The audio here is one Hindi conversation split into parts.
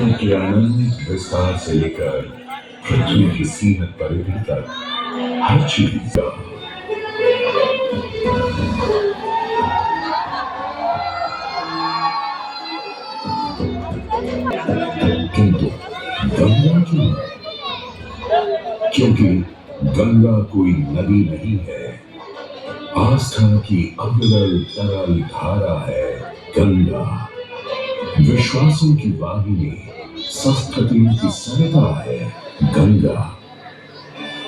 जीवन के अनंत विस्तार से लेकर पृथ्वी की सीमित परिधि तक हर चीज का किंतु गंगा क्यों? क्योंकि गंगा कोई नदी नहीं है, आस्था की अविरल तरल धारा है गंगा। विश्वासों की वाहिनी, संस्कृतियों की सरिता है गंगा।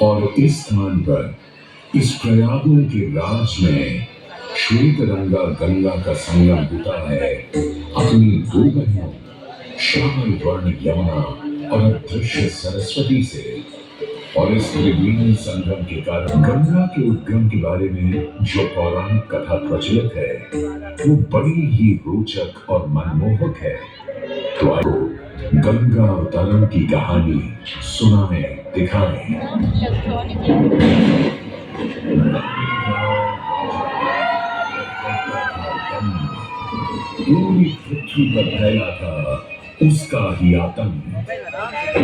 और इस स्थान पर, इस प्रयागों के राज में श्वेत रंगा गंगा का संगम होता है अपनी दो बहनों श्यामल वर्ण यमुना और अदृश्य सरस्वती से। और इस त्रिवेणी संगम के कारण गंगा के उद्गम के बारे में जो पौराणिक कथा प्रचलित है वो बड़ी ही रोचक और मनमोहक है। तो आइए गंगा अवतरण की कहानी सुनाएं, दिखाएं। पूरी पृथ्वी पर फैला था उसका ही आतंक।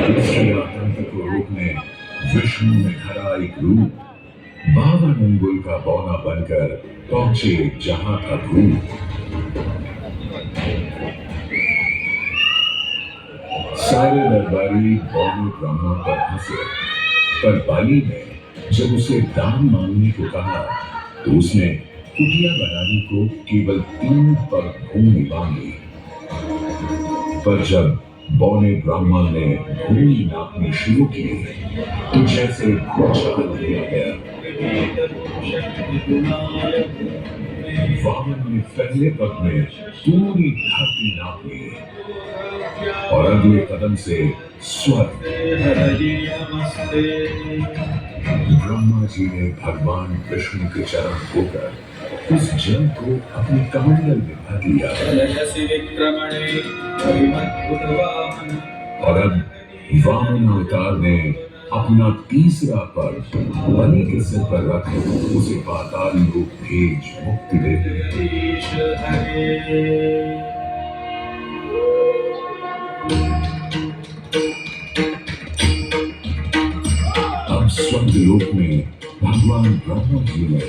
उसके आतंक को रोकने विष्णु ने धरा एक रूप, 52 अंगुल का बौना बनकर पहुंचे जहां था भूत। सारे दरबारी बौने ब्रह्मा पर हंसे, पर बाली ने जब उसे दान मांगने को कहा तो उसने कुटिया बनाने को केवल 3 पग भूमि मांगी। पर जब बौने ब्राह्मण ने भूमि नापनी शुरू की तो जैसे भूचाल लिया गया। वामन ने पहले पग में पूरी धरती नाप ली और अगले कदम से स्वर्ग। ब्रह्मा जी ने भगवान विष्णु के चरण धोकर उस जल को अपने कमंडल में भर लिया। और अब वामन अवतार ने अपना तीसरा पग बलि के सिर पर रख उसे पाताल लोक भेज मुक्ति दे दी। अब स्वर्ग लोक में भगवान ब्रह्मा जी ने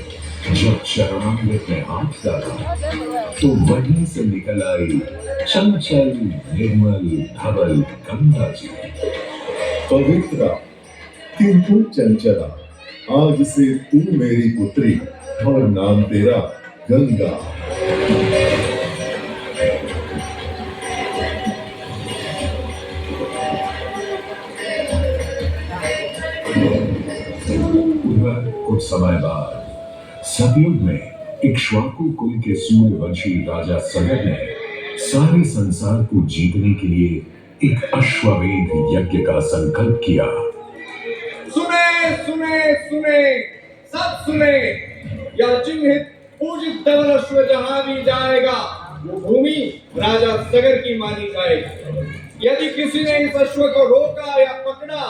जब चरणामृत में हाथ डाला तो वहीं से निकल आई चंचल निर्मल धवल गंगा जी। पवित्र किंतु चंचला, आज से तू मेरी पुत्री और नाम तेरा गंगा। कुछ समय बाद सतयुग में इक्ष्वाकु कुल के सूर्यवंशी राजा सगर ने सारे संसार को जीतने के लिए एक अश्वमेध यज्ञ का संकल्प किया। सुने सुने सुने, सब सुने, यह चिन्हित पूजित धवल अश्व जहां भी जाएगा वो भूमि राजा सगर की मानी जाएगी। यदि किसी ने इस अश्व को रोका या पकड़ा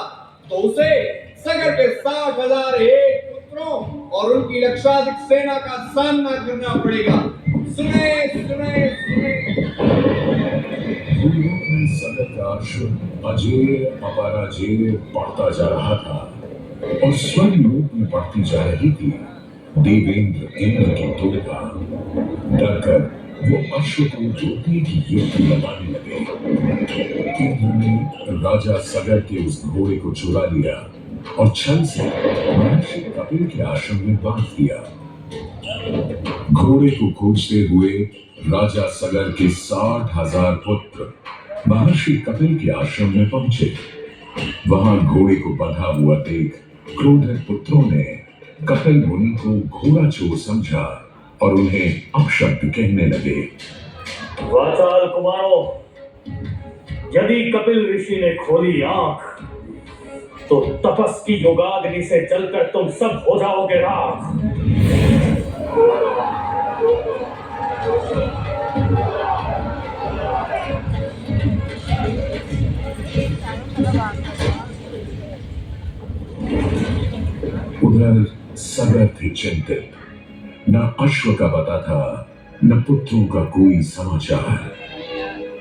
तो उसे सगर के 60,000 एक पुत्रों और उनकी लक्षाधिक सेना का सामना करना पड़ेगा। सुने सुने सुने। सगर का अश्व अजेय अपराजेय बढ़ता जा रहा था और स्वर्ग लोक में बढ़ती जा रही थी। देवेंद्र इंद्र की दुर्गा डरकर वो अश्व को जोतने की युक्ति लगाने लगे। इंद्र ने राजा सगर के उस घोड़े को चुरा लिया और छल से महर्षि कपिल के आश्रम में बांध दिया। घोड़े को खोजते हुए राजा सगर के 60,000 पुत्र महर्षि कपिल के आश्रम में पहुंचे। वहां घोड़े को बंधा हुआ देख क्रोधित पुत्रों ने कपिल मुनि को घोड़ा चोर समझा और उन्हें अपशब्द कहने लगे। वाचाल कुमारों, यदि कपिल ऋषि ने खोली आंख तो तपस की योगाग्नि से जलकर तुम सब हो जाओगे राख। उधर सगर थे चिंतित, न अश्व का पता था न पुत्रों का कोई समाचार।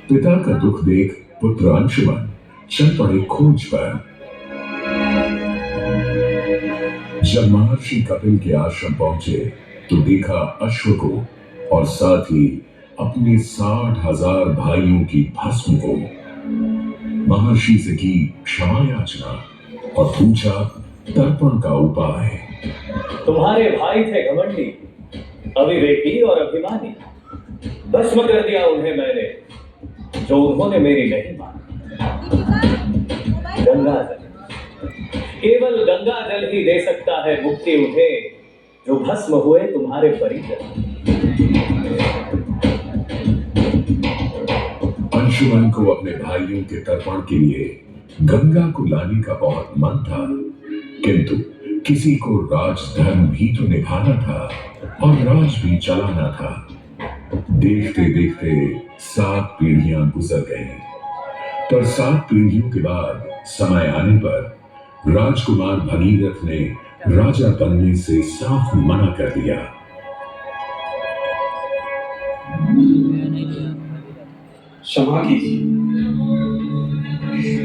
पिता का दुख देख पुत्र अंशुमन चल पड़े खोज पर। जब महर्षि कपिल के आश्रम पहुंचे तो देखा अश्व को और साथ ही अपने 60,000 भाइयों की भस्म को। महर्षि से की क्षमा याचना और पूछा तर्पण का उपाय। तुम्हारे भाई थे घमंडी, अविवेकी और अभिमानी। भस्म कर दिया उन्हें मैंने, जो उन्होंने मेरी नहीं मानी। गंगा जल, केवल गंगा जल ही दे सकता है मुक्ति उन्हें, जो भस्म हुए तुम्हारे परिजन। अंशुमन को अपने भाइयों के तर्पण के लिए गंगा को लाने का बहुत मन था, किंतु किसी को राजधर्म भी तो निभाना था और राज भी चलाना था। देखते देखते 7 पीढ़ियां गुजर गईं, पर 7 पीढ़ियों के बाद समय आने पर राजकुमार भगीरथ ने राजा बनने से साफ मना कर दिया। क्षमा कीजिए,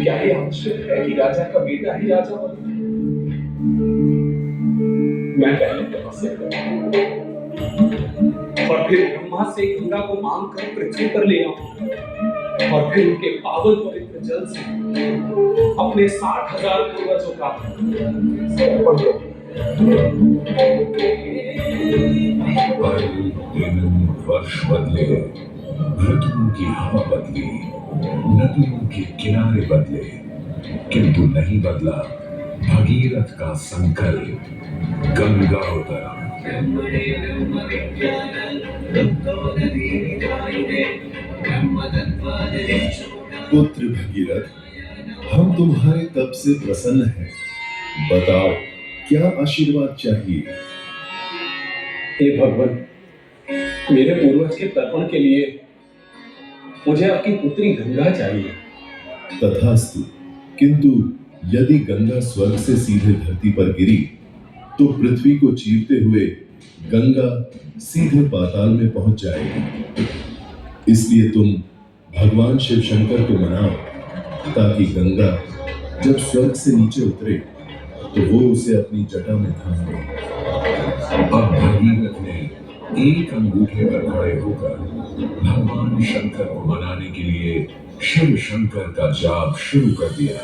क्या ये आवश्यक है कि राजा का बेटा ही राजा बने? मैं पहले तपस्या करूं और फिर ब्रह्मा से गंगा को मांग कर पृथ्वी पर ले आऊं और फिर उनके पावन पवित्र जल से अपने 60,000 पूर्वजों का समर्पण करूं। पल, दिन, वर्ष बदले, ऋतुओं की हवा बदली, नदियों के किनारे बदले, किंतु नहीं बदला भगीरथ का संकल्प। गंगा उतरा। पुत्र भगीरथ, हम तुम्हारे तप से प्रसन्न हैं। बताओ क्या आशीर्वाद चाहिए? हे भगवान, मेरे पूर्वज के तर्पण के लिए मुझे आपकी पुत्री गंगा चाहिए। तथास्तु, किंतु यदि गंगा स्वर्ग से सीधे धरती पर गिरी तो पृथ्वी को चीरते हुए गंगा सीधे पाताल में पहुंच जाएगी। इसलिए तुम भगवान शिव शंकर को मनाओ ताकि गंगा जब स्वर्ग से नीचे उतरे तो वो उसे अपनी जटा में थाम ले। अब भगीरथ ने एक अंगूठे पर खड़े होकर भगवान शंकर को मनाने के लिए शिव शंकर का जाप शुरू कर दिया।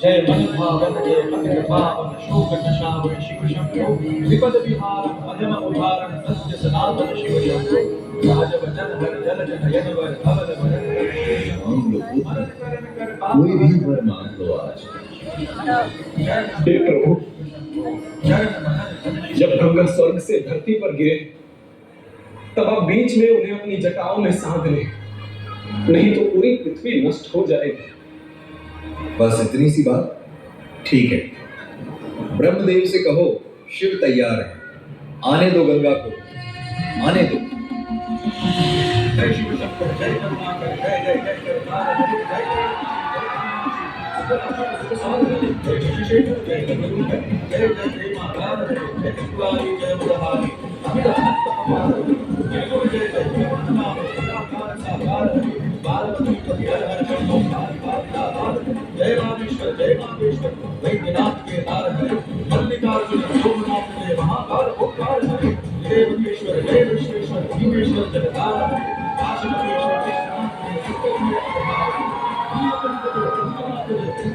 जय मनभावन जय मंगल पावन शोक नशावन शिव शंभो विपद विहारम अधम उद्धारम सत्य सनातन शिव शंभो राजवचन हर जल जन वर धवल कोई भी वर मांग लो आज। हे प्रभु, जब गंगा स्वर्ग से धरती पर गिरे तब आप बीच में उन्हें अपनी जटाओं में साध लें, नहीं तो पूरी पृथ्वी नष्ट हो जाएगी। बस इतनी सी बात? ठीक है, ब्रह्मदेव से कहो शिव तैयार है, आने दो गंगा को, आने दो। जय शिव शंकर जय करुणाकर जय जय जय जय रामेश्वर जय रामेश्वर वैद्यनाथ के हार है मल्लिकार्जुन सोमनाथ के महाकाल ओंकार है जय विश्वेश्वर जय विश्वेश्वर भीमेश्वर जगदार है काशीनाथेश्वर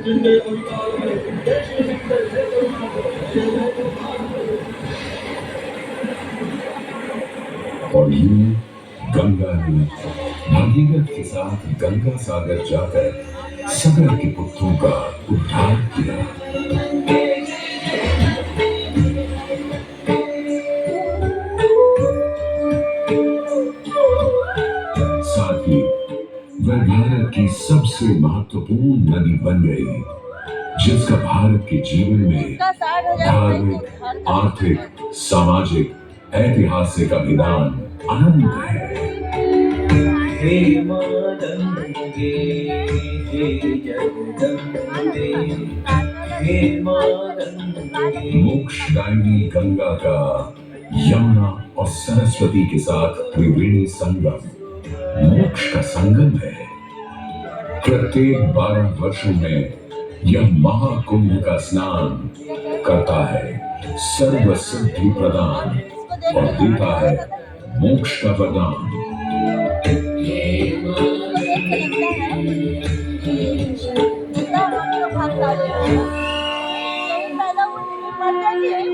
जिंदे अवतार है जय शिव शंकर जय करुणाकर और यूं गंगा ने भगीरथ के साथ गंगा सागर जाकर सगर के पुत्रों का उद्धार किया। साथ ही वह भारत की सबसे महत्वपूर्ण नदी बन गई, जिसका भारत के जीवन में धार्मिक, आर्थिक, सामाजिक, ऐतिहासिक अभिदान अनंत है। हे मां गंगे, हे जगदम्बे, हे मां गंगे। मोक्षदायिनी गंगा का यमुना और सरस्वती के साथ त्रिवेणी संगम मोक्ष का संगम है। प्रत्येक 12 वर्षों में यह महाकुंभ का स्नान करता है सर्व सिद्धि प्रदान और देता है मोक्ष का वरदान। पहला